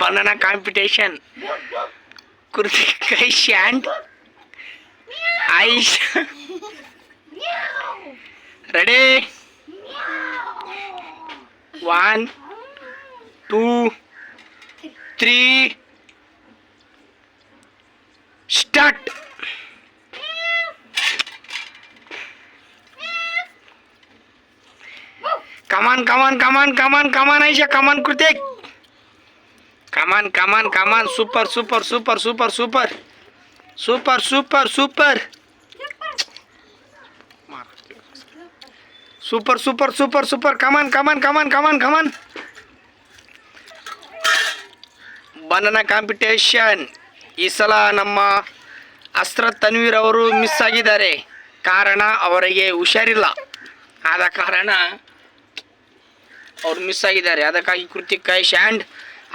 banana competition. Krutikesh and Aisha. Ready? 1, 2, 3. Start. Come on, Aisha. Come on, Kritik. Come on. Super. Super. Come on. Banana competition. ಈ ಸಲ ನಮ್ಮ ಅಸ್ರತ್ ತನ್ವೀರ್ ಅವರು miss ಆಗಿದ್ದಾರೆ. ಕಾರಣ ಅವರಿಗೆ ಹುಷಾರಿಲ್ಲ. ಆದ ಕಾರಣ ಅವರು ಮಿಸ್ ಆಗಿದ್ದಾರೆ. ಅದಕ್ಕಾಗಿ ಕೃತಿಕೇಶ್ ಆ್ಯಂಡ್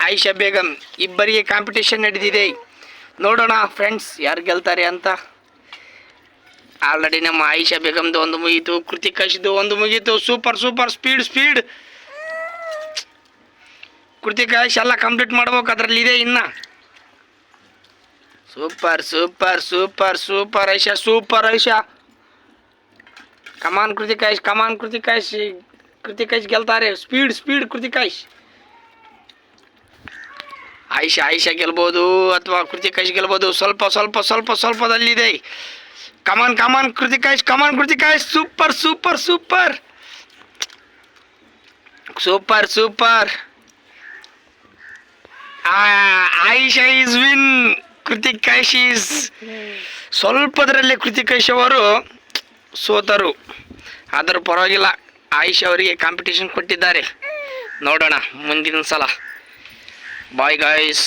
ಆಯಿಷಾ ಬೇಗಂ ಇಬ್ಬರಿಗೆ ಕಾಂಪಿಟೇಷನ್ ನಡೆದಿದೆ. ನೋಡೋಣ ಫ್ರೆಂಡ್ಸ್ ಯಾರು ಗೆಲ್ತಾರೆ ಅಂತ. ಆಲ್ರೆಡಿ ನಮ್ಮ ಆಯಿಷಾ ಬೇಗಮ್ದು ಒಂದು ಮುಗೀತು, ಕೃತಿಕೇಶ್ದು ಒಂದು ಮುಗೀತು. Super speed. ಕೃತಿಕೇಶ್ ಎಲ್ಲ ಕಂಪ್ಲೀಟ್ ಮಾಡ್ಬೇಕು, ಅದರಲ್ಲಿದೆ ಇನ್ನು. ಸೂಪರ್ ಐಶಾ. ಕಮಾನ್ ಕೃತಿಕೇಶ್ ಗೆಲ್ತಾರೆ. ಸ್ಪೀಡ್ ಕೃತಿಕೇಶ್. ಆಯಿಷಾ ಗೆಲ್ಬೋದು ಅಥವಾ ಕೃತಿಕೇಶ್ ಗೆಲ್ಬೋದು. ಸ್ವಲ್ಪದಲ್ಲಿದೆ. Come on Kritikesh. Super. Ayesha is win. Kritikesh is ಸ್ವಲ್ಪದರಲ್ಲಿ ಕೃತಿಕೇಶ್ ಅವರು ಸೋತರು. ಆದರೂ ಪರವಾಗಿಲ್ಲ, ಆಯಿಷಾ ಅವರಿಗೆ ಕಾಂಪಿಟೇಷನ್ ಕೊಟ್ಟಿದ್ದಾರೆ. ನೋಡೋಣ ಮುಂದಿನ ಸಲ. Bye guys.